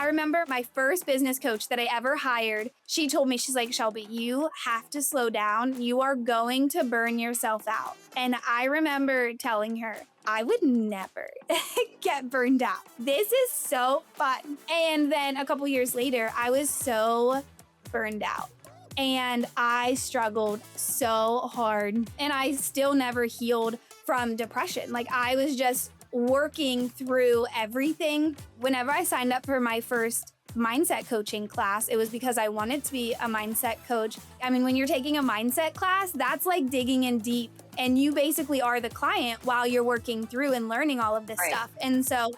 I remember my first business coach that I ever hired, she told me, she's like, Shelbie, you have to slow down. You are going to burn yourself out. And I remember telling her, I would never get burned out. This is so fun. And then a couple years later, I was so burned out. And I struggled so hard. And I still never healed from depression. Like, I was just working through everything. Whenever I signed up for my first mindset coaching class, it was because I wanted to be a mindset coach. I mean, when you're taking a mindset class, that's like digging in deep, and you basically are the client while you're working through and learning all of this stuff. And so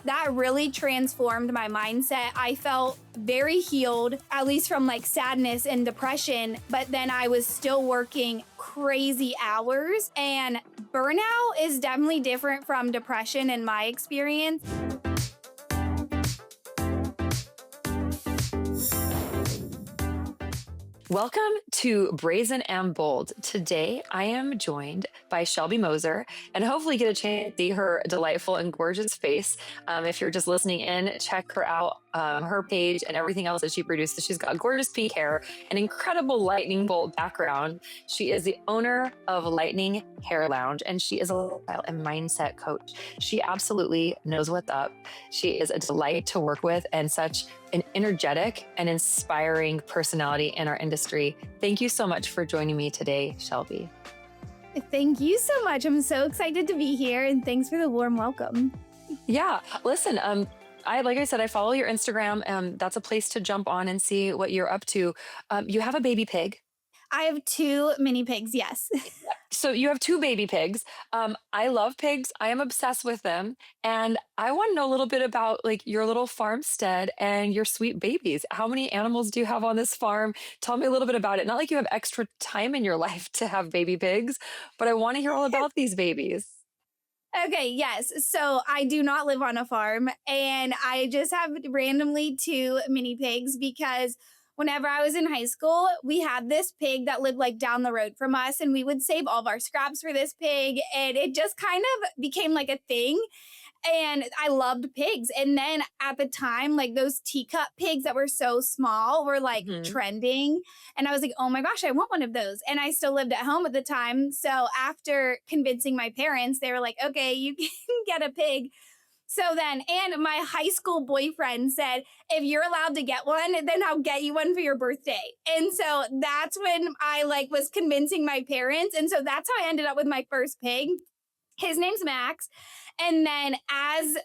that really transformed my mindset. I felt very healed, at least from like sadness and depression, but then I was still working crazy hours, and burnout is definitely different from depression in my experience. Welcome to Brazen and Bold. Today, I am joined by Shelbie Moser, and hopefully get a chance to see her delightful and gorgeous face. If you're just listening in, check her out, her page and everything else that she produces. She's got gorgeous pink hair, an incredible lightning bolt background. She is the owner of Lightning Hair Lounge, and she is a lifestyle and mindset coach. She absolutely knows what's up. She is a delight to work with and such an energetic and inspiring personality in our industry. Thank you so much for joining me today, Shelbie. Thank you so much. I'm so excited to be here, and thanks for the warm welcome. Yeah, listen, like I said, I follow your Instagram. That's a place to jump on and see what you're up to. You have a baby pig. I have 2 mini pigs, yes. So you have 2 baby pigs. I love pigs. I am obsessed with them. And I want to know a little bit about like your little farmstead and your sweet babies. How many animals do you have on this farm? Tell me a little bit about it. Not like you have extra time in your life to have baby pigs, but I want to hear all about these babies. Okay, yes. So I do not live on a farm, and I just have randomly 2 mini pigs because whenever I was in high school, we had this pig that lived like down the road from us, and we would save all of our scraps for this pig, and it just kind of became like a thing. And I loved pigs. And then at the time, like those teacup pigs that were so small were like trending. And I was like, oh my gosh, I want one of those. And I still lived at home at the time. So after convincing my parents, they were like, okay, you can get a pig. So then, and my high school boyfriend said, if you're allowed to get one, then I'll get you one for your birthday. And so that's when I like was convincing my parents. And so that's how I ended up with my first pig. His name's Max. And then as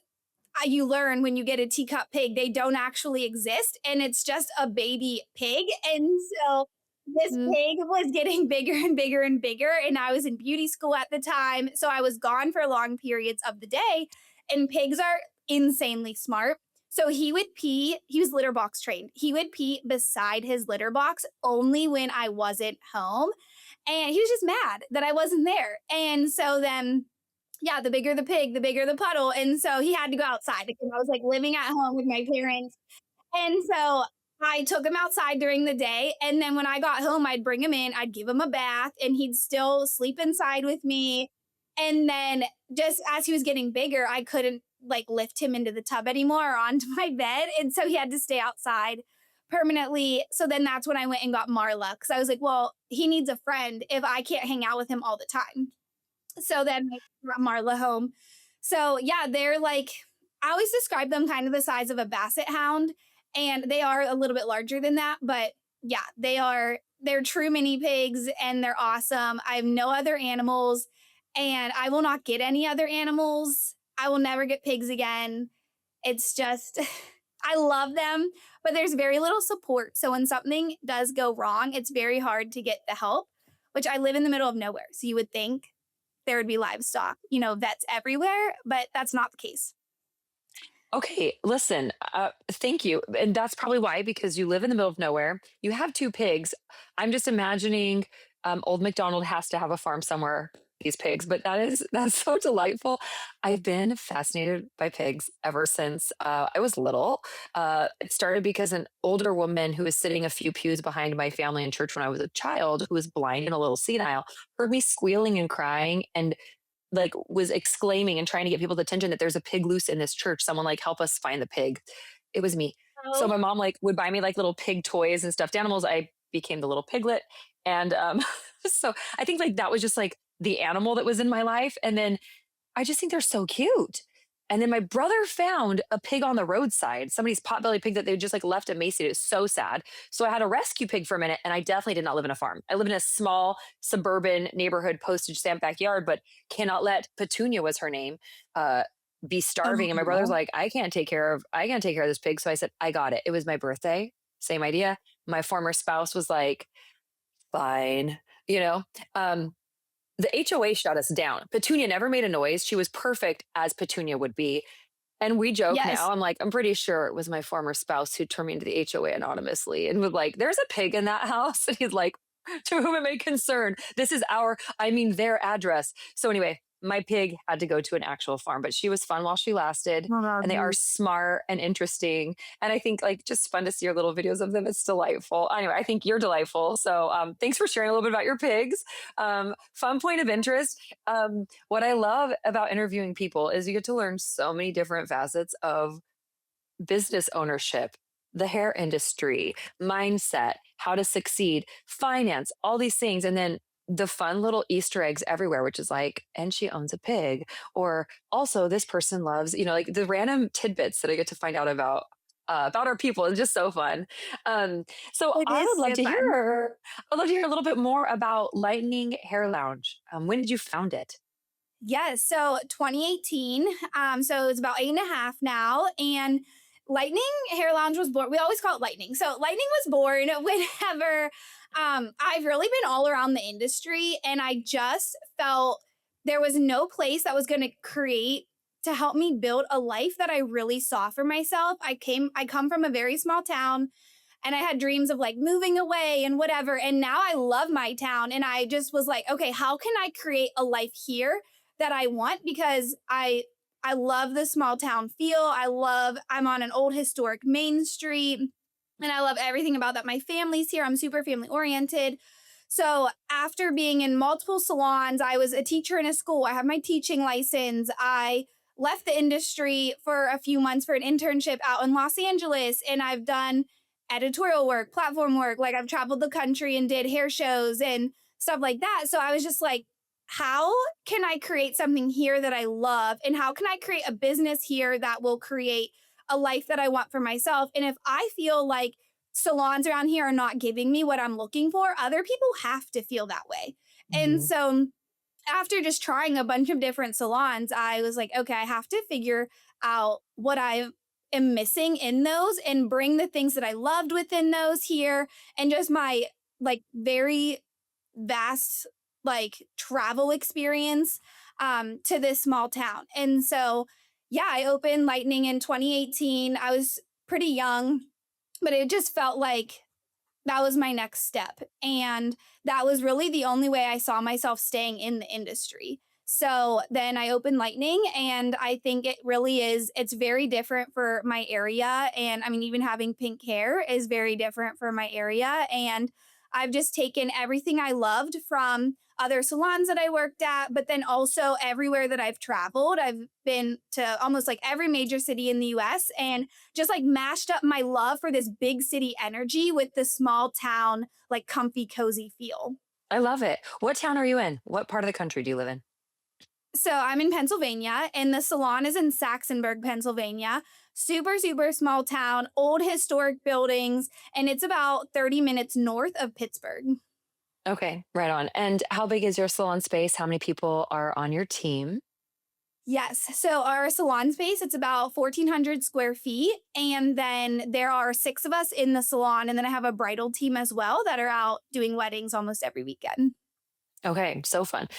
you learn when you get a teacup pig, they don't actually exist. And it's just a baby pig. And so this pig was getting bigger and bigger and bigger. And I was in beauty school at the time. So I was gone for long periods of the day. And pigs are insanely smart. So he would pee, he was litter box trained. He would pee beside his litter box only when I wasn't home. And he was just mad that I wasn't there. And so then, yeah, the bigger the pig, the bigger the puddle. And so he had to go outside because I was like living at home with my parents. And so I took him outside during the day. And then when I got home, I'd bring him in, I'd give him a bath, and he'd still sleep inside with me. And then just as he was getting bigger, I couldn't like lift him into the tub anymore or onto my bed. And so he had to stay outside permanently. So then that's when I went and got Marla, because I was like, well, he needs a friend if I can't hang out with him all the time. So then I brought Marla home. So yeah, they're like, I always describe them kind of the size of a basset hound, and they are a little bit larger than that. But yeah, they're true mini pigs, and they're awesome. I have no other animals, and I will not get any other animals. I will never get pigs again. It's just, I love them, but there's very little support. So when something does go wrong, it's very hard to get the help, which I live in the middle of nowhere. So you would think there would be livestock, vets everywhere, but that's not the case. Okay, listen, thank you. And that's probably why, because you live in the middle of nowhere. You have 2 pigs. I'm just imagining old MacDonald has to have a farm somewhere, these pigs, but that's so delightful. I've been fascinated by pigs ever since I was little. It started because an older woman who was sitting a few pews behind my family in church when I was a child, who was blind and a little senile, heard me squealing and crying and like was exclaiming and trying to get people's attention that there's a pig loose in this church. Someone like help us find the pig. It was me. So Oh, my mom like would buy me like little pig toys and stuffed animals. I became the little piglet. And so I think like that was just like the animal that was in my life. And then I just think they're so cute. And then my brother found a pig on the roadside, somebody's potbelly pig that they just like left emaciated. It was so sad. So I had a rescue pig for a minute, and I definitely did not live in a farm. I live in a small suburban neighborhood postage stamp backyard, but cannot let Petunia was her name, uh, be starving. And my brother's oh. like, I can't take care of this pig. So I said, I got it. It was my birthday. Same idea. My former spouse was like, fine, you know? Um, the HOA shut us down. Petunia never made a noise. She was perfect as Petunia would be. And we joke now. Yes. I'm like, I'm pretty sure it was my former spouse who turned me into the HOA anonymously and was like, there's a pig in that house. And he's like, to whom it may concern, this is their address. So anyway, my pig had to go to an actual farm, but she was fun while she lasted. Oh, that's And they are sweet. smart and interesting. And I think like just fun to see your little videos of them. It's delightful. Anyway, I think you're delightful. So thanks for sharing a little bit about your pigs. Fun point of interest. What I love about interviewing people is you get to learn so many different facets of business ownership, the hair industry, mindset, how to succeed, finance, all these things. And then the fun little Easter eggs everywhere, which is like, and she owns a pig, or also this person loves, like the random tidbits that I get to find out about our people. It's just so fun. Um, so It is so fun. I'd love to hear a little bit more about Lightning Hair Lounge. When did you found it? Yes. So 2018. So it's about 8.5 now. And Lightning Hair Lounge was born. We always call it Lightning. So Lightning was born whenever I've really been all around the industry, and I just felt there was no place that was going to create to help me build a life that I really saw for myself. I come from a very small town, and I had dreams of like moving away and whatever. And now I love my town. And I just was like, okay, how can I create a life here that I want? Because I love the small town feel. I'm on an old historic main street, and I love everything about that. My family's here. I'm super family oriented. So after being in multiple salons, I was a teacher in a school. I have my teaching license. I left the industry for a few months for an internship out in Los Angeles, and I've done editorial work, platform work. Like I've traveled the country and did hair shows and stuff like that. So I was just like, how can I create something here that I love? And how can I create a business here that will create a life that I want for myself? And if I feel like salons around here are not giving me what I'm looking for, other people have to feel that way. And Mhm. so after just trying a bunch of different salons, I was like, okay, I have to figure out what I am missing in those and bring the things that I loved within those here, and just my like very vast like travel experience to this small town. And so yeah, I opened Lightning in 2018. I was pretty young, but it just felt like that was my next step. And that was really the only way I saw myself staying in the industry. So then I opened Lightning, and I think it really is, it's very different for my area. And I mean, even having pink hair is very different for my area. And I've just taken everything I loved from other salons that I worked at, but then also everywhere that I've traveled. I've been to almost like every major city in the US, and just like mashed up my love for this big city energy with the small town, like comfy, cozy feel. I love it. What town are you in? What part of the country do you live in? So I'm in Pennsylvania, and the salon is in Saxonburg, Pennsylvania. Super, super small town, old historic buildings, and it's about 30 minutes north of Pittsburgh. Okay, right on. And how big is your salon space? How many people are on your team? Yes. So our salon space, it's about 1,400 square feet. And then there are 6 of us in the salon. And then I have a bridal team as well that are out doing weddings almost every weekend. Okay, so fun.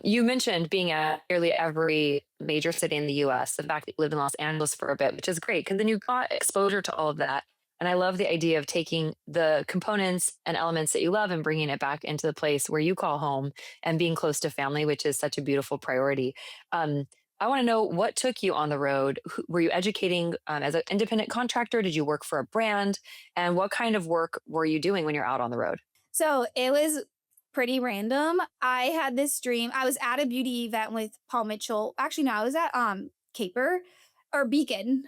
You mentioned being at nearly every major city in the US, the fact that you lived in Los Angeles for a bit, which is great because then you got exposure to all of that. And I love the idea of taking the components and elements that you love and bringing it back into the place where you call home and being close to family, which is such a beautiful priority. Um, I want to know what took you on the road. Were you educating as an independent contractor? Did you work for a brand? And what kind of work were you doing when you're out on the road? So it was pretty random. I had this dream. I was at a beauty event with Paul Mitchell. Actually, no, I was at Caper or Beacon.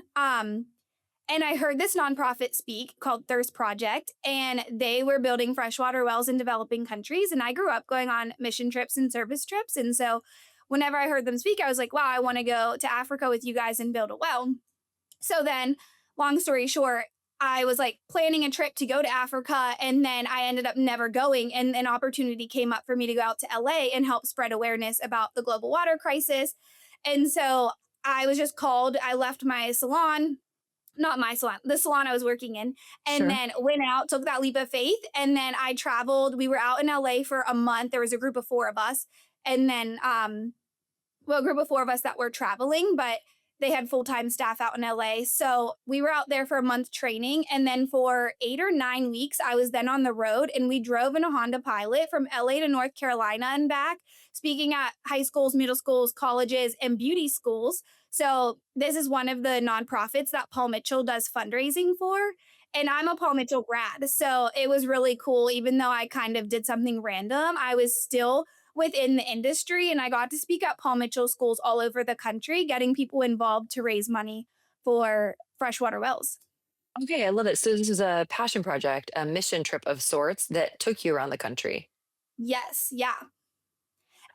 And I heard this nonprofit speak called Thirst Project, and they were building freshwater wells in developing countries. And I grew up going on mission trips and service trips. And so whenever I heard them speak, I was like, wow, I want to go to Africa with you guys and build a well. So then, long story short, I was like planning a trip to go to Africa, and then I ended up never going. And an opportunity came up for me to go out to LA and help spread awareness about the global water crisis. And so I was just called. I left my salon, not my salon, the salon I was working in, and Sure. then went out, took that leap of faith. And then I traveled. We were out in LA for a month. There was a group of four of us. And then well, a group of four of us that were traveling, but they had full time staff out in LA. So we were out there for a month training. And then for 8 or 9 weeks, I was then on the road and we drove in a Honda Pilot from LA to North Carolina and back, speaking at high schools, middle schools, colleges, and beauty schools. So this is one of the nonprofits that Paul Mitchell does fundraising for. And I'm a Paul Mitchell grad. So it was really cool. Even though I kind of did something random, I was still within the industry and I got to speak at Paul Mitchell schools all over the country, getting people involved to raise money for freshwater wells. Okay, I love it. So this is a passion project, a mission trip of sorts that took you around the country. Yes, yeah.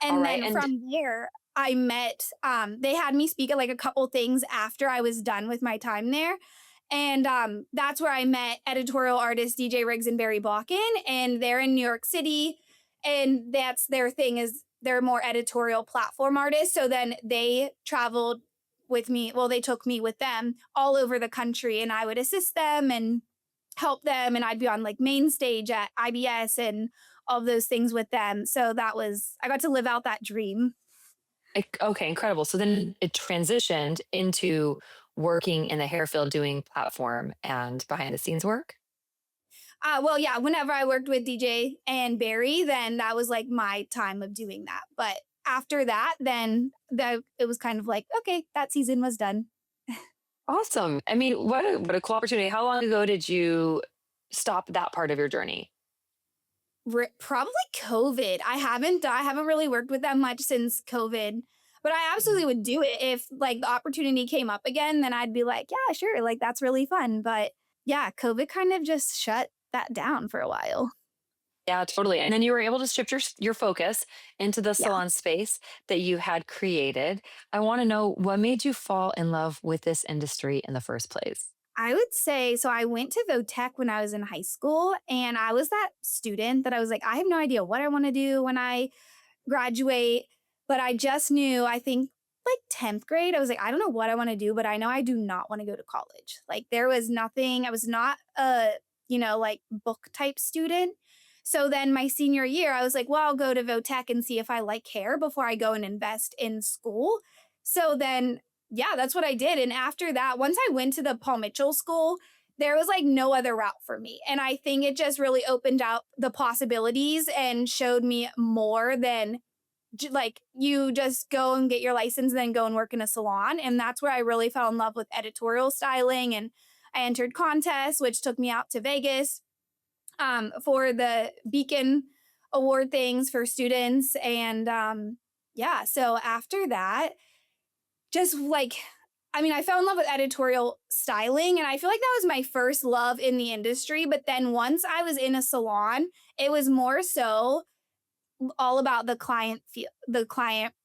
All And right. then And from there, I met, they had me speak at like a couple things after I was done with my time there. And that's where I met editorial artist DJ Riggs and Barry Balkin, and they're in New York City. And that's their thing is they're more editorial platform artists. So then they traveled with me. Well, they took me with them all over the country, and I would assist them and help them. And I'd be on like main stage at IBS and all those things with them. So that was I got to live out that dream. okay, incredible. So then it transitioned into working in the hair field doing platform and behind the scenes work. Well, yeah, whenever I worked with DJ and Barry, then that was like my time of doing that. But after that, then it was kind of like, okay, that season was done. Awesome. I mean, what a cool opportunity. How long ago did you stop that part of your journey? Probably COVID. I haven't really worked with them much since COVID, but I Mhm. absolutely would do it if like the opportunity came up again. Then I'd be like, yeah, sure, like that's really fun. But yeah, COVID kind of just shut that down for a while. Yeah, totally. And then you were able to shift your focus into the Yeah. salon space that you had created. I want to know what made you fall in love with this industry in the first place. I would say so. I went to VOTech when I was in high school, and I was that student that I was like, I have no idea what I want to do when I graduate, but I just knew, I think like 10th grade, I was like, I don't know what I want to do, but I know I do not want to go to college. Like there was nothing, I was not a, like book type student. So then my senior year, I was like, well, I'll go to VOTech and see if I like hair before I go and invest in school. So then, yeah, that's what I did. And after that, once I went to the Paul Mitchell school, there was like no other route for me. And I think it just really opened out the possibilities and showed me more than like you just go and get your license and then go and work in a salon. And that's where I really fell in love with editorial styling. And I entered contests, which took me out to Vegas for the Beacon Award things for students. And yeah, so after that, just like, I mean, I fell in love with editorial styling, and I feel like that was my first love in the industry. But then once I was in a salon, it was more so all about the client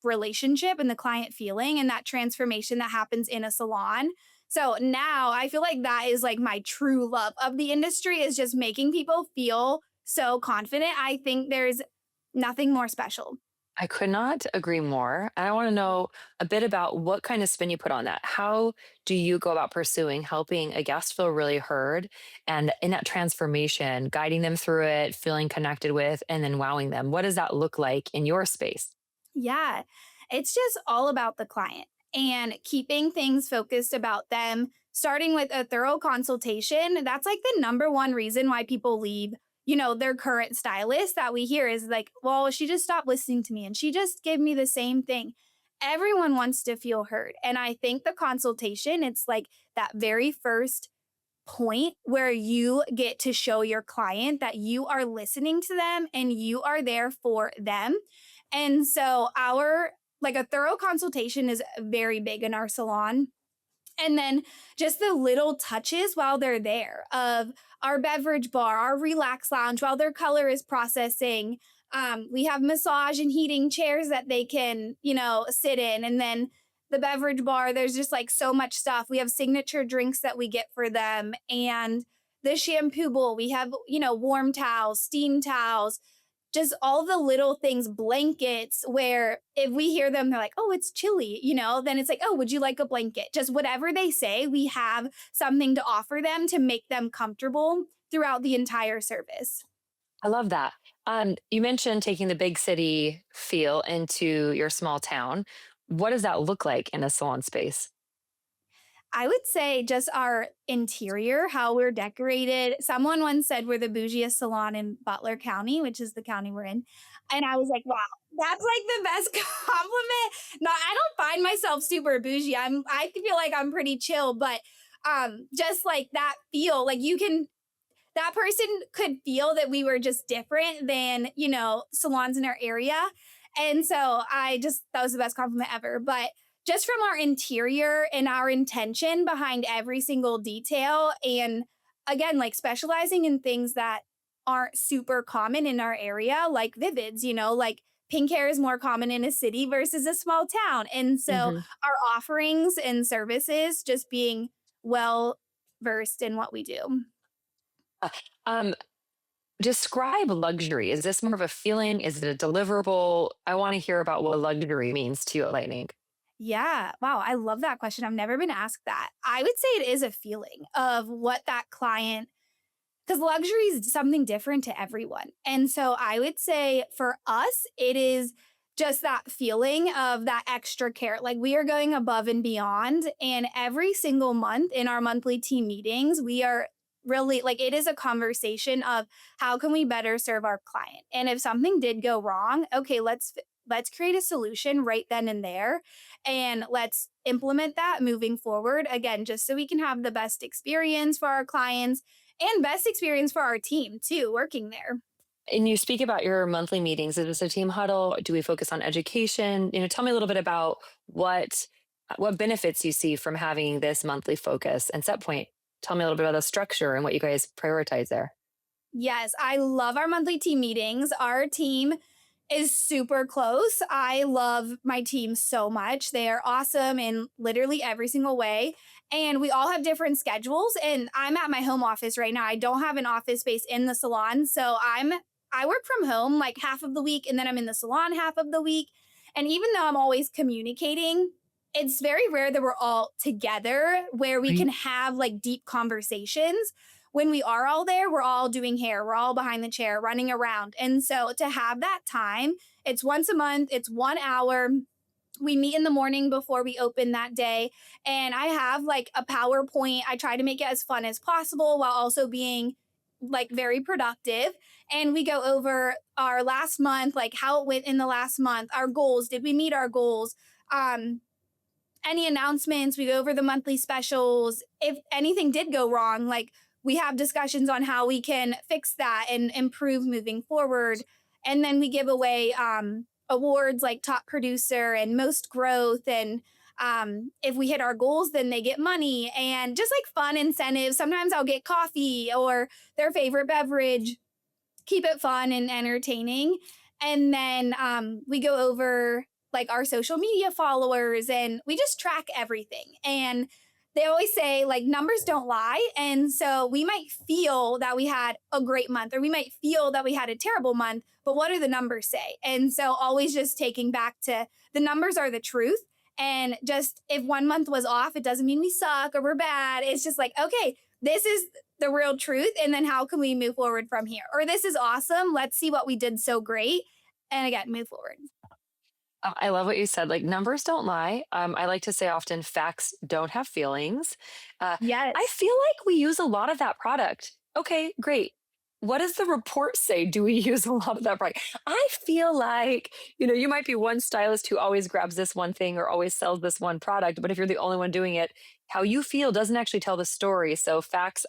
relationship and the client feeling and that transformation that happens in a salon. So now I feel like that is like my true love of the industry is just making people feel so confident. I think there's nothing more special. I could not agree more. And I want to know a bit about what kind of spin you put on that. How do you go about pursuing helping a guest feel really heard and in that transformation, guiding them through it, feeling connected with, and then wowing them? What does that look like in your space? Yeah, it's just all about the client and keeping things focused about them, starting with a thorough consultation. That's like the number one reason why people leave, their current stylist that we hear is like, well, she just stopped listening to me and she just gave me the same thing. Everyone wants to feel heard. And I think the consultation, it's like that very first point where you get to show your client that you are listening to them and you are there for them. And so our like a thorough consultation is very big in our salon. And then just the little touches while they're there of our beverage bar, our relax lounge while their color is processing. We have massage and heating chairs that they can, sit in. And then the beverage bar, there's just like so much stuff. We have signature drinks that we get for them. And the shampoo bowl, we have, warm towels, steam towels, just all the little things, blankets, where if we hear them, they're like, oh, it's chilly, then it's like, oh, would you like a blanket? Just whatever they say, we have something to offer them to make them comfortable throughout the entire service. I love that. You mentioned taking the big city feel into your small town. What does that look like in a salon space? I would say just our interior, how we're decorated. Someone once said we're the bougiest salon in Butler County, which is the county we're in. And I was like, wow, that's like the best compliment. No, I don't find myself super bougie. I feel like I'm pretty chill, but just like that feel, like that person could feel that we were just different than, salons in our area. And so that was the best compliment ever. But just from our interior and our intention behind every single detail, and again, like specializing in things that aren't super common in our area, like Vivids, like pink hair is more common in a city versus a small town. And so Hmm. our offerings and services just being well versed in what we do. Uh, Um, Describe luxury. Is this more of a feeling? Is it a deliverable? I want to hear about what luxury means to you at Lightning. Yeah. Wow. I love that question. I've never been asked that. I would say it is a feeling of what that client, because luxury is something different to everyone. And so I would say for us, it is just that feeling of that extra care. Like we are going above and beyond. And every single month in our monthly team meetings, we are really like it is a conversation of how can we better serve our client. And if something did go wrong, okay, let's create a solution right then and there, and let's implement that moving forward, again, just so we can have the best experience for our clients and best experience for our team too, working there. And you speak about your monthly meetings. Is this a team huddle? Do we focus on education? Tell me a little bit about what benefits you see from having this monthly focus and set point. Tell me a little bit about the structure and what you guys prioritize there. Yes, I love our monthly team meetings. Our team is super close. I love my team so much. They are awesome in literally every single way. And we all have different schedules. And I'm at my home office right now. I don't have an office space in the salon. So I work from home like half of the week, and then I'm in the salon half of the week. And even though I'm always communicating, it's very rare that we're all together where we can Right. have like deep conversations. When we are all there, we're all doing hair, we're all behind the chair, running around. And so to have that time, it's once a month, it's 1 hour. We meet in the morning before we open that day. And I have like a PowerPoint. I try to make it as fun as possible while also being like very productive. And we go over our last month, like how it went in the last month, our goals. Did we meet our goals? Um, any announcements, we go over the monthly specials. If anything did go wrong, like we have discussions on how we can fix that and improve moving forward. And then we give away awards like top producer and most growth. And if we hit our goals, then they get money and just like fun incentives. Sometimes I'll get coffee or their favorite beverage, keep it fun and entertaining. And then we go over like our social media followers and we just track everything. And they always say like numbers don't lie. And so we might feel that we had a great month or we might feel that we had a terrible month, but what do the numbers say? And so always just taking back to the numbers are the truth. And just if 1 month was off, it doesn't mean we suck or we're bad. It's just like, okay, this is the real truth. And then how can we move forward from here? Or this is awesome. Let's see what we did so great. And again, move forward. I love what you said. Like numbers don't lie. I like to say often facts don't have feelings. I Yes. feel like we use a lot of that product. Okay, great. What does the report say? Do we use a lot of that product? I feel like, you might be one stylist who always grabs this one thing or always sells this one product, but if you're the only one doing it, how you feel doesn't actually tell the story. So facts,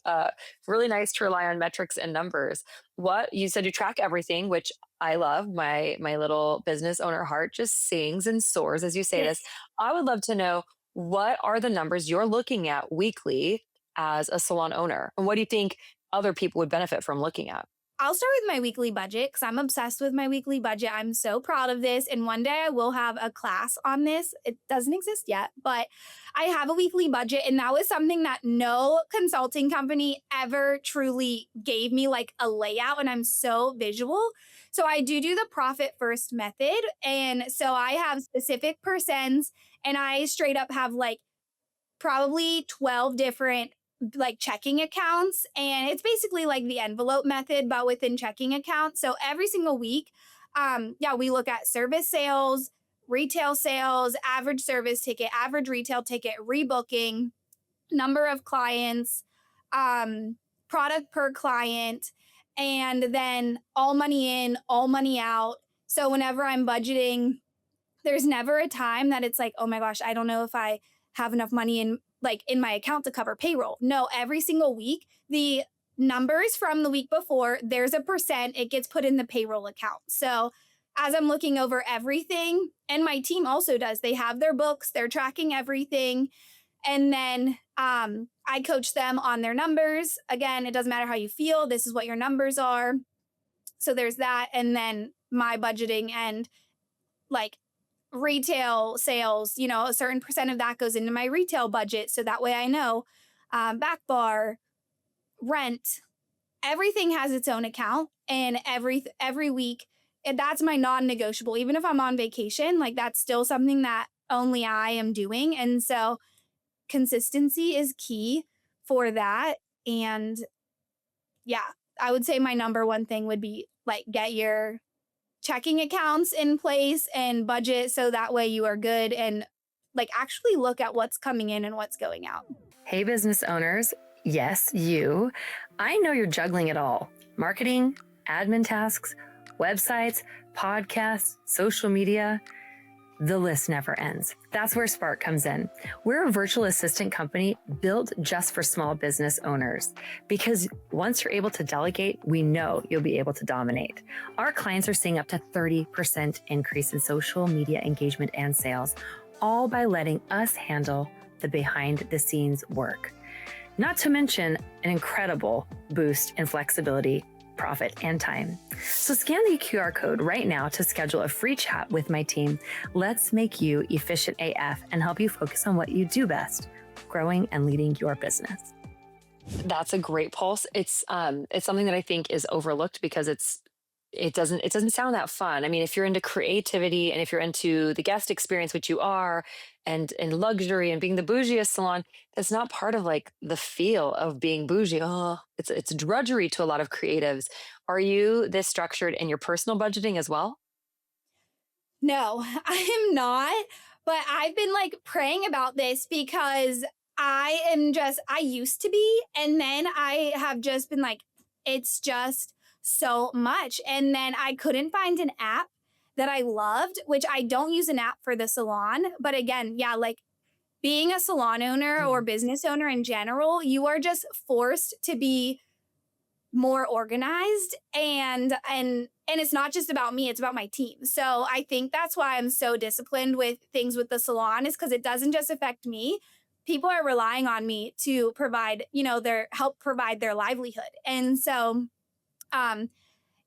really nice to rely on metrics and numbers. What you said, you track everything, which I love. My little business owner heart just sings and soars as you say this. Yes. I would love to know, what are the numbers you're looking at weekly as a salon owner? And what do you think other people would benefit from looking at? I'll start with my weekly budget because I'm obsessed with my weekly budget. I'm so proud of this. And one day I will have a class on this. It doesn't exist yet, but I have a weekly budget. And that was something that no consulting company ever truly gave me like a layout. And I'm so visual. So I do the profit first method. And so I have specific percents and I straight up have like probably 12 different like checking accounts, and it's basically like the envelope method but within checking accounts. So every single week, yeah, we look at service sales, retail sales, average service ticket, average retail ticket, rebooking, number of clients, product per client, and then all money in, all money out. So whenever I'm budgeting, there's never a time that it's like, oh my gosh, I don't know if I have enough money in my account to cover payroll. No, every single week, the numbers from the week before, there's a percent, it gets put in the payroll account. So as I'm looking over everything, and my team also does, they have their books, they're tracking everything. And then I coach them on their numbers. Again, it doesn't matter how you feel, this is what your numbers are. So there's that. And then my budgeting and like retail sales, a certain percent of that goes into my retail budget. So that way I know back bar, rent, everything has its own account. And every week, and that's my non-negotiable. Even if I'm on vacation, like that's still something that only I am doing. And so consistency is key for that. And yeah, I would say my number one thing would be like get your checking accounts in place and budget so that way you are good and like actually look at what's coming in and what's going out. Hey, business owners. Yes, you. I know you're juggling it all: marketing, admin tasks, websites, podcasts, social media. The list never ends. That's where Spark comes in. We're a virtual assistant company built just for small business owners, because once you're able to delegate, we know you'll be able to dominate. Our clients are seeing up to 30% increase in social media engagement and sales, all by letting us handle the behind the scenes work. Not to mention an incredible boost in flexibility, profit, and time. So scan the QR code right now to schedule a free chat with my team. Let's make you efficient AF and help you focus on what you do best: growing and leading your business. That's a great pulse. It's something that I think is overlooked because it doesn't sound that fun. I mean, if you're into creativity and if you're into the guest experience, which you are, and luxury and being the bougiest salon, that's not part of like the feel of being bougie. Oh, it's drudgery to a lot of creatives. Are you this structured in your personal budgeting as well? No, I am not, but I've been like praying about this because I used to be, and then I have just been like, it's just so much. And then I couldn't find an app that I loved, which I don't use an app for the salon. But again, yeah, like being a salon owner or business owner in general, you are just forced to be more organized and it's not just about me, it's about my team. So I think that's why I'm so disciplined with things with the salon, is because it doesn't just affect me. People are relying on me to provide, their help provide their livelihood. And so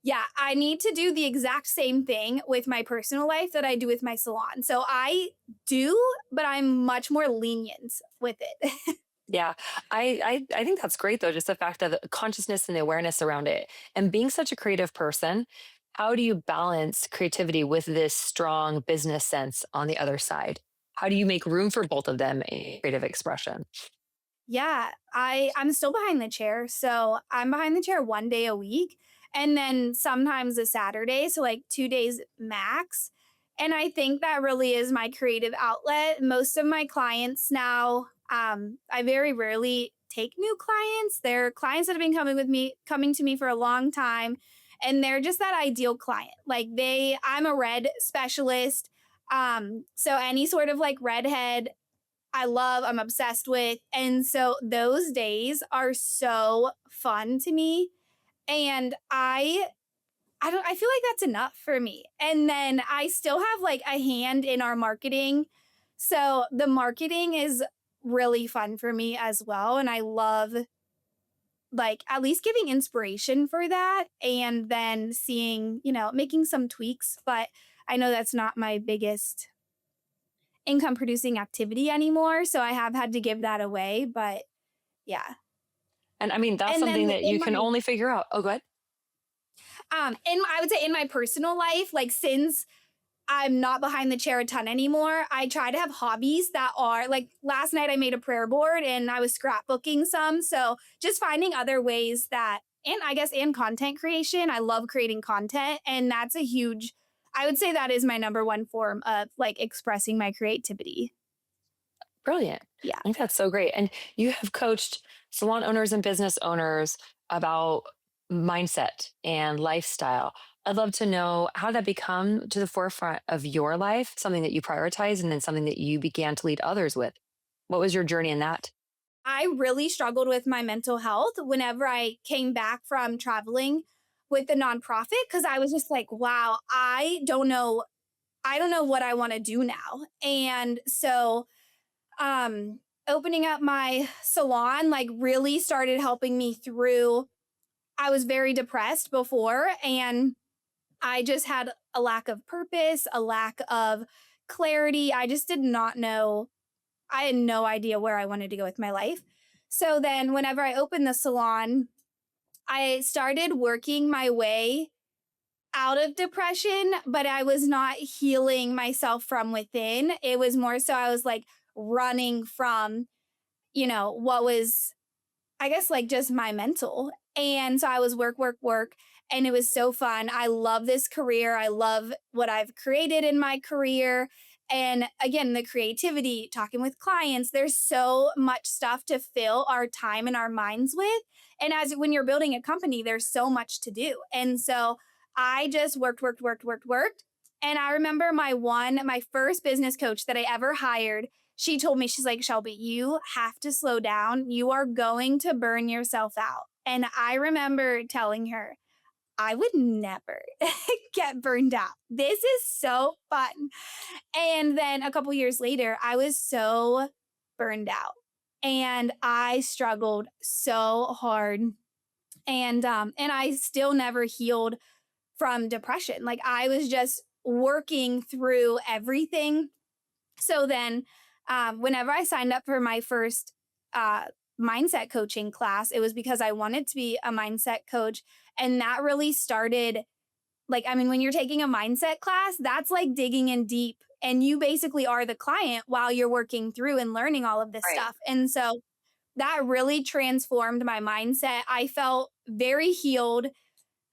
yeah, I need to do the exact same thing with my personal life that I do with my salon. So I do, but I'm much more lenient with it. Yeah, I think that's great though, just the fact of the consciousness and the awareness around it. And being such a creative person, how do you balance creativity with this strong business sense on the other side? How do you make room for both of them in creative expression? Yeah, I'm still behind the chair. So I'm behind the chair one day a week and then sometimes a Saturday, so like 2 days max. And I think that really is my creative outlet. Most of my clients now, I very rarely take new clients. They're clients that have been coming to me for a long time, and they're just that ideal client. Like I'm a red specialist. So any sort of like redhead I'm obsessed with. And so those days are so fun to me. And I feel like that's enough for me. And then I still have like a hand in our marketing. So the marketing is really fun for me as well. And I love like at least giving inspiration for that and then seeing, making some tweaks. But I know that's not my biggest income producing activity anymore. So I have had to give that away. But yeah. And I mean, that's And then something that in you my can only figure out. Oh, good. I would say in my personal life, like since I'm not behind the chair a ton anymore. I try to have hobbies that are like last night I made a prayer board and I was scrapbooking some. So just finding other ways that, and I guess, and content creation. I love creating content. And that's a huge, I would say that is my number one form of like expressing my creativity. Brilliant. Yeah. I think that's so great. And you have coached salon owners and business owners about mindset and lifestyle. I'd love to know how that become to the forefront of your life, something that you prioritize, and then something that you began to lead others with. What was your journey in that? I really struggled with my mental health whenever I came back from traveling with the nonprofit because I was just like, wow, I don't know what I want to do now. And so opening up my salon like really started helping me through. I was very depressed before and I just had a lack of purpose, a lack of clarity. I just did not know. I had no idea where I wanted to go with my life. So then whenever I opened the salon, I started working my way out of depression, but I was not healing myself from within. It was more so I was like running from, what was, I guess, like just my mental. And so I was work, work, work. And it was so fun. I love this career. I love what I've created in my career. And again, the creativity, talking with clients, there's so much stuff to fill our time and our minds with. And as when you're building a company, there's so much to do. And so I just worked, worked, worked, worked, worked. And I remember my first business coach that I ever hired, she told me, she's like, Shelby, you have to slow down. You are going to burn yourself out. And I remember telling her, I would never get burned out. This is so fun. And then a couple years later, I was so burned out and I struggled so hard. And I still never healed from depression. Like I was just working through everything. So then, whenever I signed up for my first uh, mindset coaching class, it was because I wanted to be a mindset coach. And that really started, like, I mean, when you're taking a mindset class, that's like digging in deep. And you basically are the client while you're working through and learning all of this Right. stuff. And so that really transformed my mindset. I felt very healed,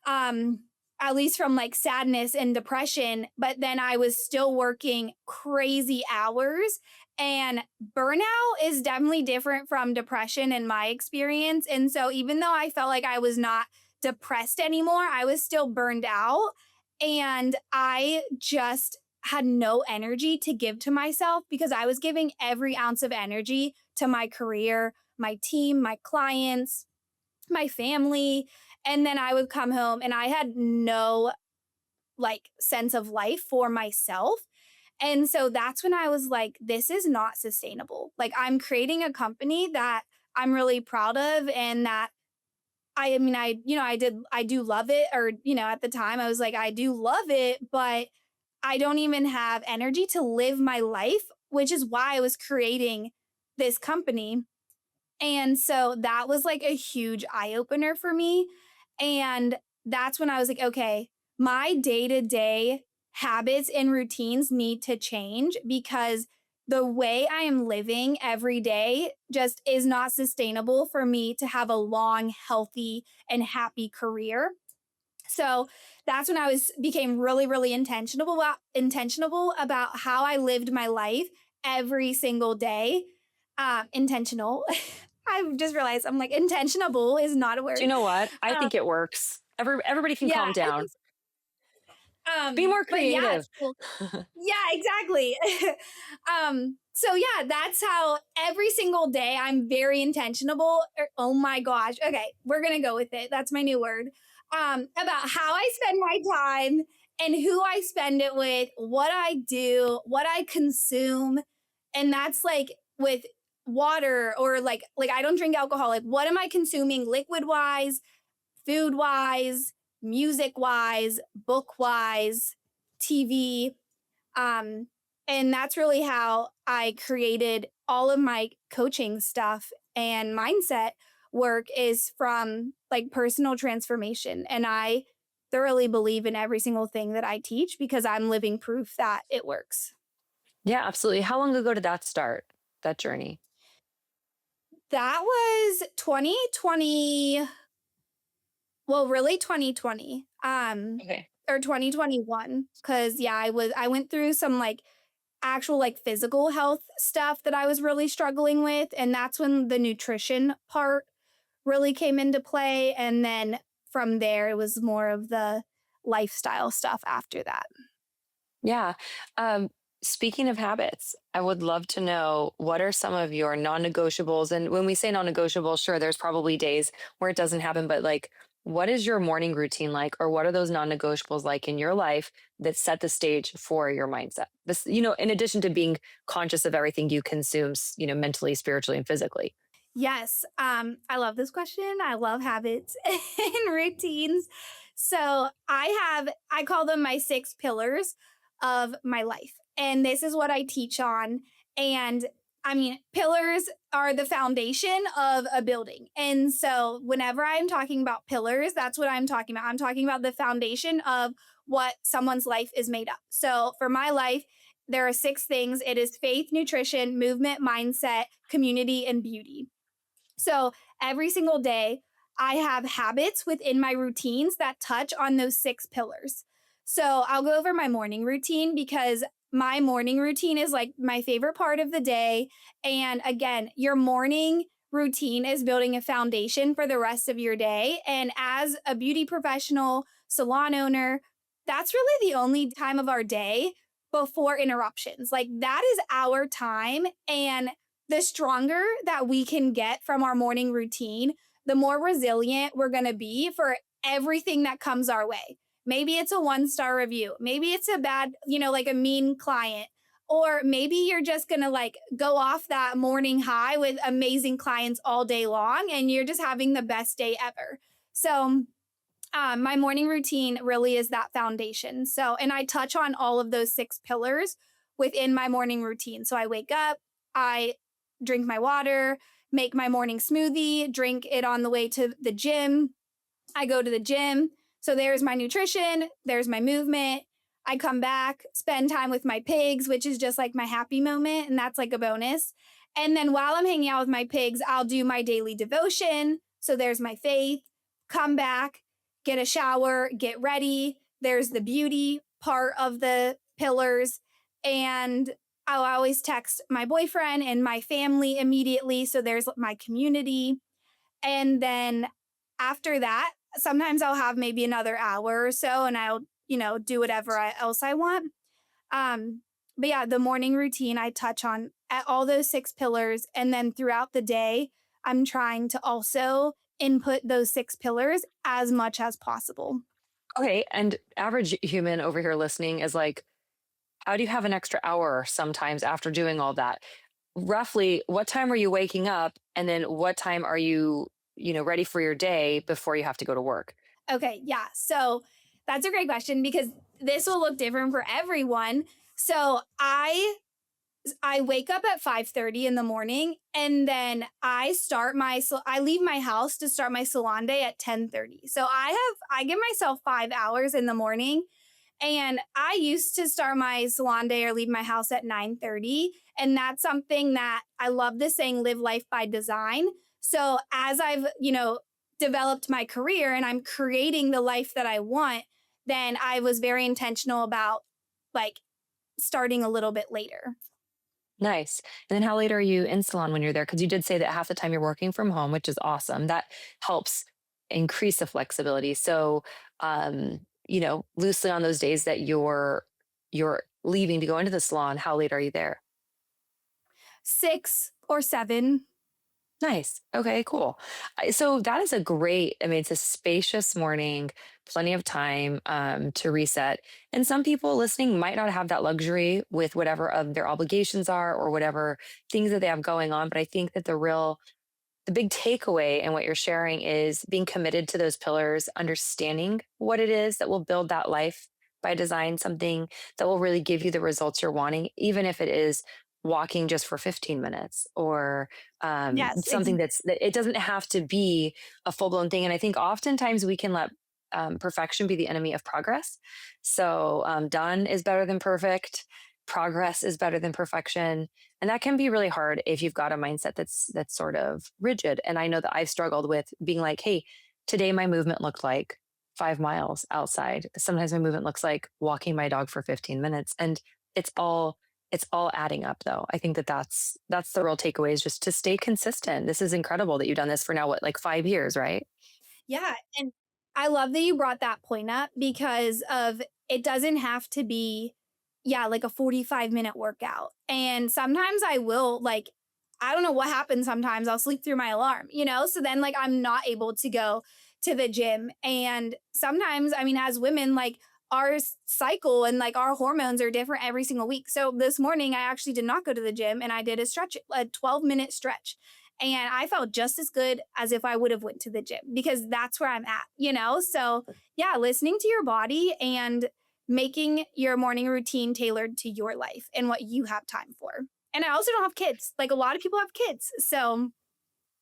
um at least from like sadness and depression, but then I was still working crazy hours. And burnout is definitely different from depression in my experience. And so even though I felt like I was not depressed anymore, I was still burned out and I just had no energy to give to myself because I was giving every ounce of energy to my career, my team, my clients, my family. And then I would come home and I had no like sense of life for myself. And so that's when I was like, this is not sustainable. Like, I'm creating a company that I'm really proud of and that I mean, I do love it. Or, at the time I was like, I do love it, but I don't even have energy to live my life, which is why I was creating this company. And so that was like a huge eye opener for me. And that's when I was like, okay, my day to day habits and routines need to change because the way I am living every day just is not sustainable for me to have a long, healthy, and happy career. So that's when I was became really, really intentional about how I lived my life every single day. Intentional. I've just realized I'm like intentionable is not a Do word. you know what? I Um, think it works. Everybody can yeah, calm I down. think Be more but yeah, creative. so yeah, exactly. So yeah, that's how every single day I'm very intentional. Oh my gosh. Okay, we're gonna go with it. That's my new word. About how I spend my time and who I spend it with, what I do, what I consume, And that's like with water or like I don't drink alcohol. Like what am I consuming liquid wise, food wise, music wise, book wise, TV. Um, and that's really how I created all of my coaching stuff and mindset work is from like personal transformation. And I thoroughly believe in every single thing that I teach because I'm living proof that it works. Yeah, absolutely. How long ago did that start, that journey? That was 2020, well, really 2020. Okay. Or 2021 cuz yeah, I went through some like actual like physical health stuff that I was really struggling with and that's when the nutrition part really came into play and then from there it was more of the lifestyle stuff after that. Yeah. Um, Speaking of habits, I would love to know what are some of your non-negotiables? And when we say non-negotiable, sure, there's probably days where it doesn't happen, but like, what is your morning routine like, or what are those non-negotiables like in your life that set the stage for your mindset? This, in addition to being conscious of everything you consume, mentally, spiritually, and physically. Yes, I love this question. I love habits and routines. So I call them my six pillars of my life. And this is what I teach on. And I mean, pillars are the foundation of a building. And so whenever I'm talking about pillars, that's what I'm talking about. I'm talking about the foundation of what someone's life is made up. So for my life, there are six things. It is faith, nutrition, movement, mindset, community, and beauty. So every single day, I have habits within my routines that touch on those six pillars. So I'll go over my morning routine because my morning routine is like my favorite part of the day. And again, your morning routine is building a foundation for the rest of your day. And as a beauty professional, salon owner, that's really the only time of our day before interruptions. Like that is our time. And the stronger that we can get from our morning routine, the more resilient we're going to be for everything that comes our way. Maybe it's a one-star review. Maybe it's a bad, like a mean client. Or maybe you're just going to like go off that morning high with amazing clients all day long and you're just having the best day ever. So, my morning routine really is that foundation. So, and I touch on all of those six pillars within my morning routine. So, I wake up, I drink my water, make my morning smoothie, drink it on the way to the gym. I go to the gym. So, there's my nutrition, there's my movement. I come back, spend time with my pigs, which is just like my happy moment. And that's like a bonus. And then while I'm hanging out with my pigs, I'll do my daily devotion. So, there's my faith, come back, get a shower, get ready. There's the beauty part of the pillars. And I'll always text my boyfriend and my family immediately. So there's my community. And then after that, sometimes I'll have maybe another hour or so and I'll, do whatever else I want. But yeah, the morning routine I touch on at all those six pillars. And then throughout the day, I'm trying to also input those six pillars as much as possible. Okay. And average human over here listening is like, how do you have an extra hour sometimes after doing all that? Roughly, what time are you waking up? And then what time are you, ready for your day before you have to go to work? Okay, yeah. So that's a great question because this will look different for everyone. So I wake up at 5:30 in the morning and then I leave my house to start my salon day at 10:30. So I give myself 5 hours in the morning and I used to start my salon day or leave my house at 9:30 and that's something that I love this saying live life by design. So as I've, developed my career and I'm creating the life that I want, then I was very intentional about like starting a little bit later. Nice. And then how late are you in salon when you're there? Because you did say that half the time you're working from home, which is awesome. That helps increase the flexibility. So, loosely on those days that you're leaving to go into the salon, how late are you there? 6 or 7. Nice. Okay, cool. So that is a great, I mean, it's a spacious morning, plenty of time to reset. And some people listening might not have that luxury with whatever of their obligations are or whatever things that they have going on. But I think that the big takeaway in what you're sharing is being committed to those pillars, understanding what it is that will build that life by design, something that will really give you the results you're wanting, even if it is walking just for 15 minutes or Yes, something that it doesn't have to be a full blown thing. And I think oftentimes we can let perfection be the enemy of progress. So done is better than perfect. Progress is better than perfection, and that can be really hard if you've got a mindset that's sort of rigid. And I know that I've struggled with being like, hey, today my movement looked like 5 miles outside. Sometimes my movement looks like walking my dog for 15 minutes. And it's all it's all adding up though. I think that that's the real takeaway is just to stay consistent. This is incredible that you've done this for now, what, like 5 years, right? yeah, and I love that you brought that point up because of it doesn't have to be, yeah, like a 45-minute workout. And sometimes I will like, I don't know what happens sometimes. I'll sleep through my alarm, you know? So then like I'm not able to go to the gym. And sometimes, I mean, as women, like our cycle and like our hormones are different every single week. So this morning I actually did not go to the gym and I did a 12-minute stretch, and I felt just as good as if I would have went to the gym because that's where I'm at, you know? So, yeah, listening to your body and making your morning routine tailored to your life and what you have time for. And I also don't have kids. Like a lot of people have kids. So,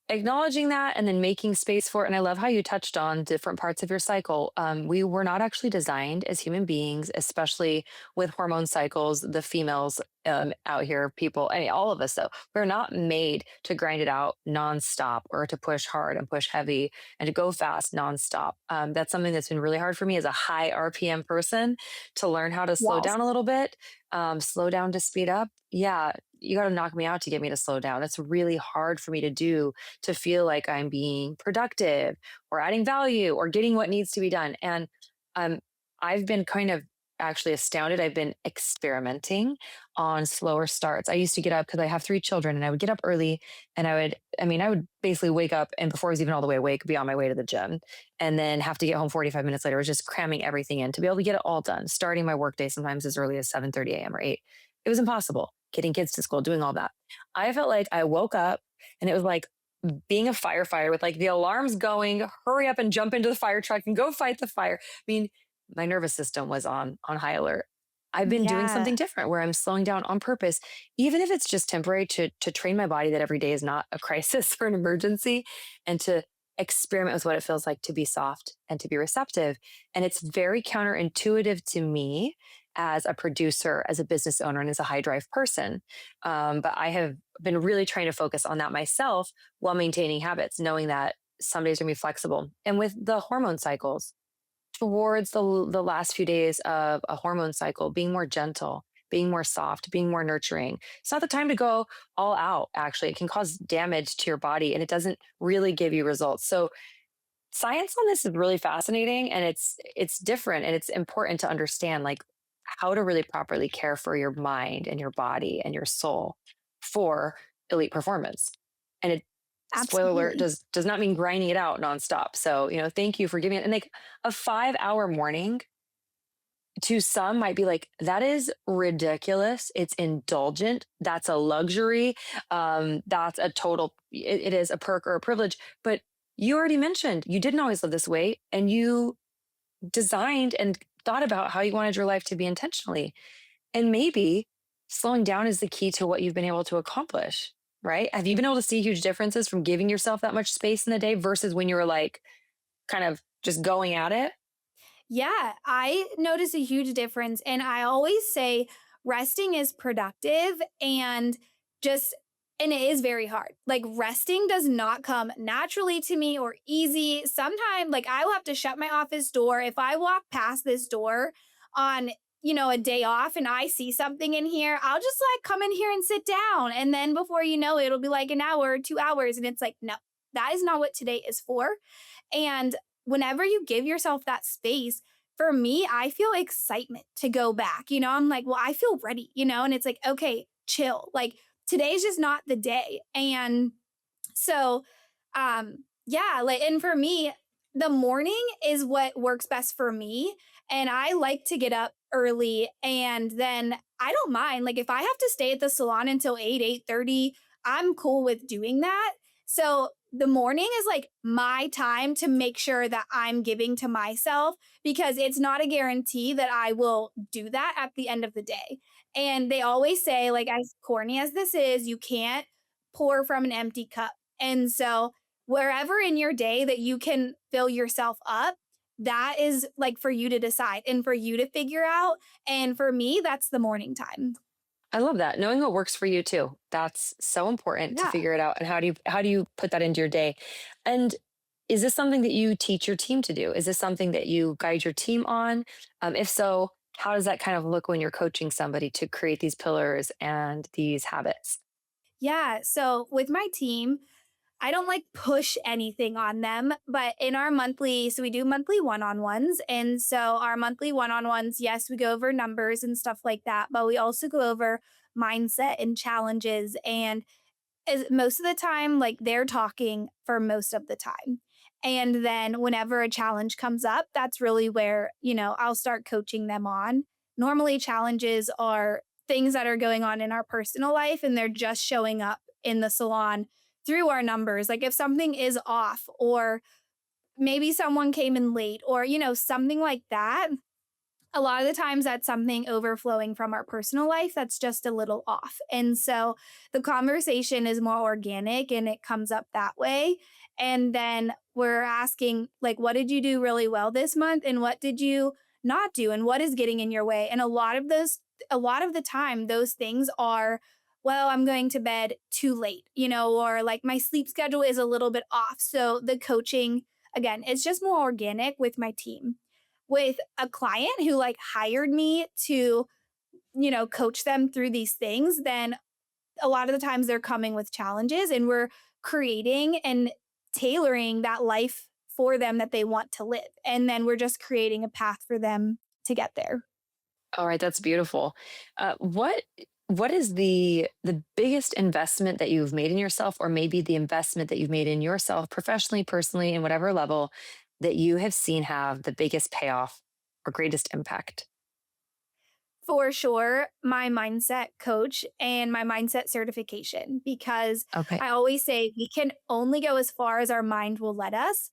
Acknowledging that and then making space for it. And I love how you touched on different parts of your cycle. We were not actually designed as human beings, especially with hormone cycles, the females out here, people, I mean, all of us though, we're not made to grind it out nonstop or to push hard and push heavy and to go fast nonstop. That's something that's been really hard for me as a high RPM person to learn how to slow yes, down a little bit, slow down to speed up. Yeah, you got to knock me out to get me to slow down. That's really hard for me to do, to feel like I'm being productive or adding value or getting what needs to be done. And um, I've been kind of actually astounded. I've been experimenting on slower starts. I used to get up because I have 3 children and I would get up early and I would basically wake up and before I was even all the way awake, be on my way to the gym and then have to get home 45 minutes later. I was just cramming everything in to be able to get it all done, starting my workday sometimes as early as 7:30 a.m. or 8. It was impossible getting kids to school, doing all that. I felt like I woke up and it was like being a firefighter with like the alarms going, hurry up and jump into the fire truck and go fight the fire. I mean, my nervous system was on high alert. I've been doing yeah, something different where I'm slowing down on purpose, even if it's just temporary to train my body that every day is not a crisis or an emergency and to experiment with what it feels like to be soft and to be receptive. And it's very counterintuitive to me as a producer, as a business owner, and as a high drive person. But I have been really trying to focus on that myself while maintaining habits, knowing that some days are going to be flexible. And with the hormone cycles, towards the last few days of a hormone cycle, being more gentle, being more soft, being more nurturing. It's not the time to go all out, actually. It can cause damage to your body and it doesn't really give you results. So science on this is really fascinating and it's different and it's important to understand like how to really properly care for your mind and your body and your soul for elite performance. And it, spoiler alert, absolutely. does not mean grinding it out nonstop. So, thank you for giving it. And like a 5 hour morning to some might be like, that is ridiculous. It's indulgent. That's a luxury. That's a total, it is a perk or a privilege. But you already mentioned you didn't always live this way and you designed and thought about how you wanted your life to be intentionally. And maybe slowing down is the key to what you've been able to accomplish, right? Have you been able to see huge differences from giving yourself that much space in the day versus when you were like kind of just going at it? Yeah, I notice a huge difference. And I always say resting is productive and just, and it is very hard. Like resting does not come naturally to me or easy. Sometimes, like, I will have to shut my office door. If I walk past this door on, a day off and I see something in here, I'll just like come in here and sit down. And then before you know it, it'll be like an hour, 2 hours. And it's like, no, that is not what today is for. And whenever you give yourself that space, for me, I feel excitement to go back. I'm like, well, I feel ready, and it's like, okay, chill. Like today's just not the day. And So, yeah, like, and for me, the morning is what works best for me. And I like to get up early, and then I don't mind. Like, if I have to stay at the salon until 8, 8:30, I'm cool with doing that. So the morning is like my time to make sure that I'm giving to myself, because it's not a guarantee that I will do that at the end of the day. And they always say, like, as corny as this is, you can't pour from an empty cup. And so, wherever in your day that you can fill yourself up, that is like for you to decide and for you to figure out. And for me, that's the morning time. I love that. Knowing what works for you too. That's so important to Yeah. figure it out. And how do you put that into your day? And is this something that you teach your team to do? Is this something that you guide your team on? If so, how does that kind of look when you're coaching somebody to create these pillars and these habits? Yeah. So with my team, I don't like push anything on them, but in our monthly, so we do monthly one on ones. And so our monthly one on ones, yes, we go over numbers and stuff like that, but we also go over mindset and challenges. And is most of the time, like, they're talking for most of the time. And then whenever a challenge comes up, that's really where, I'll start coaching them on. Normally, challenges are things that are going on in our personal life, and they're just showing up in the salon through our numbers. Like, if something is off, or maybe someone came in late, or, something like that, a lot of the times that's something overflowing from our personal life that's just a little off. And so the conversation is more organic and it comes up that way. And then we're asking, like, what did you do really well this month? And what did you not do? And what is getting in your way? And a lot of the time, those things are, well, I'm going to bed too late, or like my sleep schedule is a little bit off. So the coaching, again, it's just more organic with my team. With a client who like hired me to, coach them through these things, then a lot of the times they're coming with challenges, and we're creating and tailoring that life for them that they want to live. And then we're just creating a path for them to get there. All right, that's beautiful. What is the biggest investment that you've made in yourself, or maybe the investment that you've made in yourself professionally, personally, in whatever level that you have seen have the biggest payoff or greatest impact? For sure, my mindset coach and my mindset certification, because Okay. I always say we can only go as far as our mind will let us.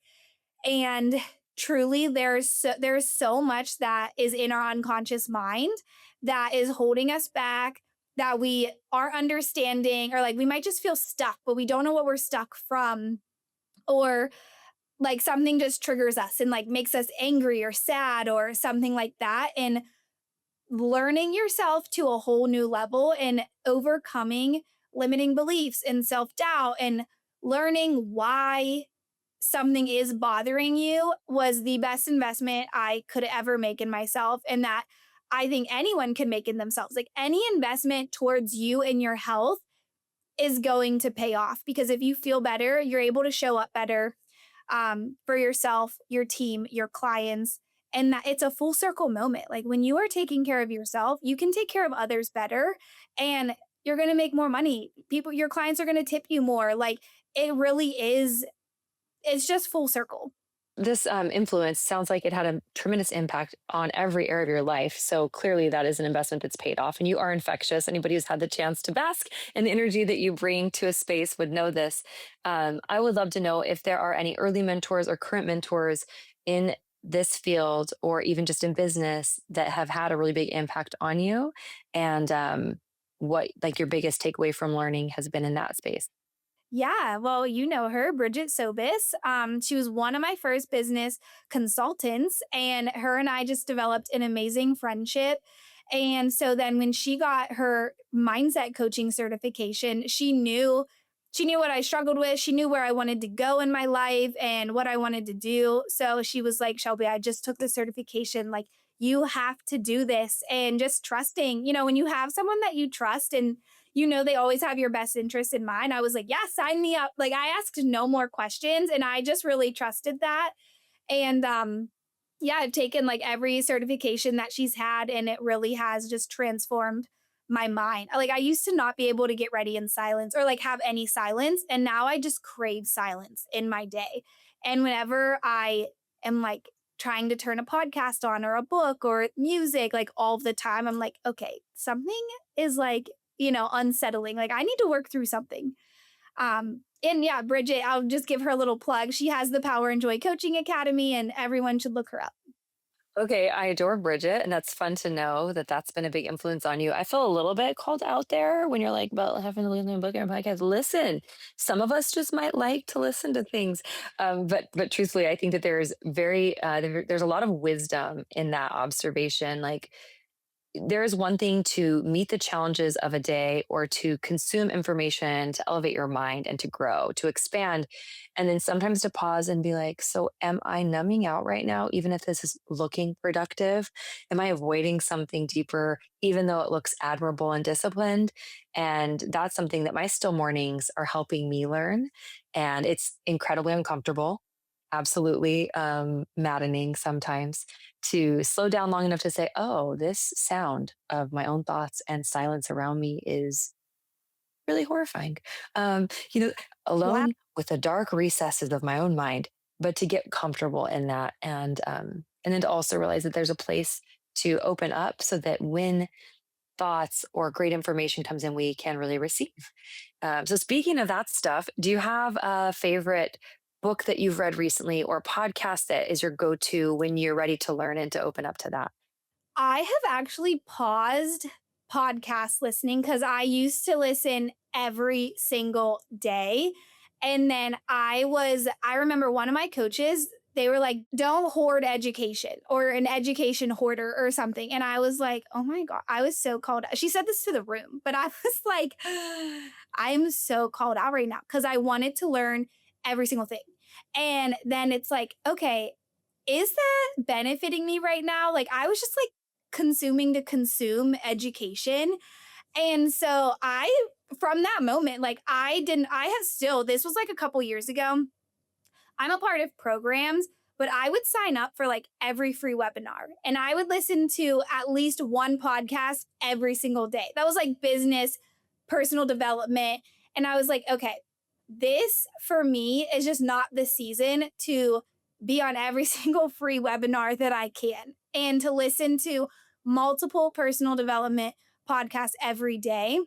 And truly, there's so much that is in our unconscious mind that is holding us back, that we are understanding, or like we might just feel stuck, but we don't know what we're stuck from. Or like something just triggers us and like makes us angry or sad or something like that. And learning yourself to a whole new level and overcoming limiting beliefs and self doubt, and learning why something is bothering you was the best investment I could ever make in myself. And that I think anyone can make in themselves. Like, any investment towards you and your health is going to pay off, because if you feel better, you're able to show up better, for yourself, your team, your clients. And that it's a full circle moment. Like, when you are taking care of yourself, you can take care of others better, and you're going to make more money. Your clients are going to tip you more. Like, it really is, it's just full circle. This influence sounds like it had a tremendous impact on every area of your life. So clearly, that is an investment that's paid off, and you are infectious. Anybody who's had the chance to bask in the energy that you bring to a space would know this. I would love to know if there are any early mentors or current mentors in this field, or even just in business, that have had a really big impact on you, and what like your biggest takeaway from learning has been in that space. Yeah, well, you know her, Bridget Sobis. She was one of my first business consultants, and her and I just developed an amazing friendship. And so then when she got her mindset coaching certification, she knew what I struggled with. She knew where I wanted to go in my life and what I wanted to do. So she was like, "Shelby, I just took the certification. Like, you have to do this." And just trusting, when you have someone that you trust, and they always have your best interest in mind. I was like, yeah, sign me up. Like, I asked no more questions, and I just really trusted that. And yeah, I've taken like every certification that she's had, and it really has just transformed my mind. Like I used to not be able to get ready in silence or like have any silence. And now I just crave silence in my day. And whenever I am like trying to turn a podcast on or a book or music, like all the time, I'm like, okay, something is like, unsettling. Like I need to work through something. And yeah, Bridget, I'll just give her a little plug. She has the Power and Joy Coaching Academy, and everyone should look her up. Okay, I adore Bridget, and that's fun to know that that's been a big influence on you. I feel a little bit called out there when you're like, about having to listen to a book or a podcast. Listen, some of us just might like to listen to things, but truthfully, I think that there's a lot of wisdom in that observation. Like there's one thing to meet the challenges of a day or to consume information to elevate your mind and to grow, to expand. And then sometimes to pause and be like, so am I numbing out right now, even if this is looking productive? Am I avoiding something deeper, even though it looks admirable and disciplined? And that's something that my still mornings are helping me learn. And it's incredibly uncomfortable, absolutely maddening sometimes to slow down long enough to say, oh, this sound of my own thoughts and silence around me is really horrifying. Um, you know, Wow. alone with the dark recesses of my own mind, but to get comfortable in that and then to also realize that there's a place to open up so that when thoughts or great information comes in, we can really receive. So, speaking of that stuff, do you have a favorite book that you've read recently or podcast that is your go to when you're ready to learn and to open up to that? I have actually paused podcast listening because I used to listen every single day. And then I remember one of my coaches, they were like, don't hoard education or an education hoarder or something. And I was like, oh my God, I was so called out. She said this to the room, but I was like, I'm so called out right now because I wanted to learn every single thing. And then it's like, okay, is that benefiting me right now? Like I was just like consuming to consume education. And so from that moment, like I have still, this was like a couple years ago. I'm a part of programs, but I would sign up for like every free webinar and I would listen to at least one podcast every single day. That was like business, personal development. And I was like, okay, this for me is just not the season to be on every single free webinar that I can and to listen to multiple personal development podcasts every day.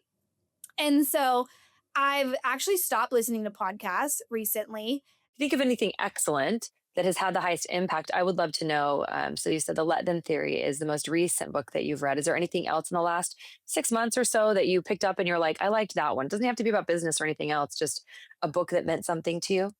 And so I've actually stopped listening to podcasts recently. Think of anything excellent that has had the highest impact, I would love to know. So you said the Let Them Theory is the most recent book that you've read. Is there anything else in the last 6 months or so that you picked up and you're like, I liked that one? It doesn't have to be about business or anything else, just a book that meant something to you.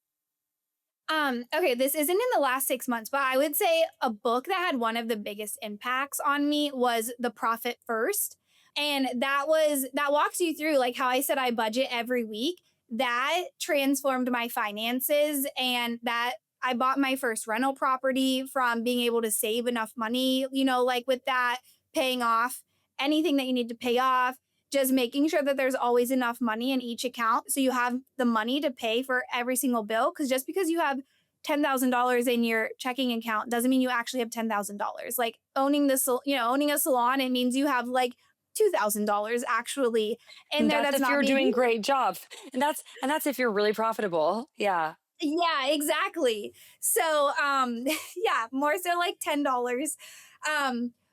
Okay, this isn't in the last 6 months, but I would say a book that had one of the biggest impacts on me was The Profit First. And that walks you through like how I said I budget every week. That transformed my finances and that I bought my first rental property from being able to save enough money, like with that paying off anything that you need to pay off, just making sure that there's always enough money in each account so you have the money to pay for every single bill. Because just because you have $10,000 in your checking account doesn't mean you actually have $10,000. Like owning a salon, it means you have like $2,000 actually in there That's that's if not you're being doing used. great job. And that's if you're really profitable. Yeah. Yeah, exactly. So, yeah, more so like $10.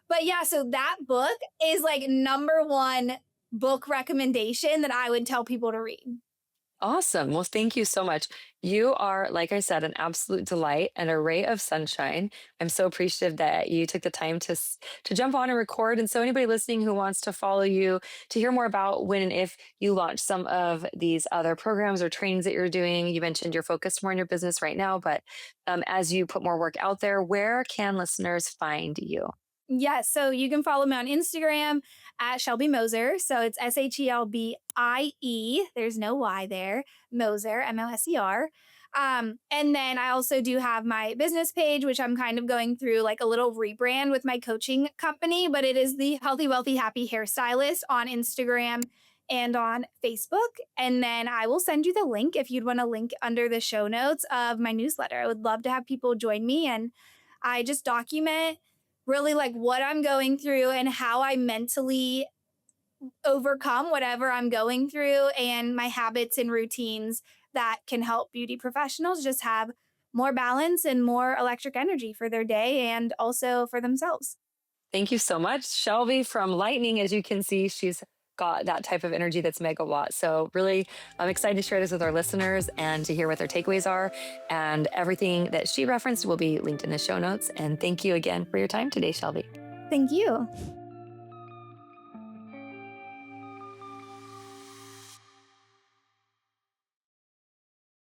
But yeah, so that book is like number one book recommendation that I would tell people to read. Awesome. Well, thank you so much. You are, like I said, an absolute delight and a ray of sunshine. I'm so appreciative that you took the time to jump on and record. And so, anybody listening who wants to follow you to hear more about when and if you launch some of these other programs or trainings that you're doing, you mentioned you're focused more on your business right now, but as you put more work out there, where can listeners find you? Yes. So you can follow me on Instagram at Shelbie Moser. So it's Shelbie. There's no Y there. Moser, Moser. And then I also do have my business page, which I'm kind of going through like a little rebrand with my coaching company, but it is the Healthy, Wealthy, Happy Hairstylist on Instagram and on Facebook. And then I will send you the link if you'd want to link under the show notes of my newsletter. I would love to have people join me. And I just document really like what I'm going through and how I mentally overcome whatever I'm going through, and my habits and routines that can help beauty professionals just have more balance and more electric energy for their day and also for themselves. Thank you so much, Shelby from Lightning. As you can see, she's got that type of energy that's megawatt. So really, I'm excited to share this with our listeners and to hear what their takeaways are. And everything that she referenced will be linked in the show notes. And thank you again for your time today, Shelby. Thank you.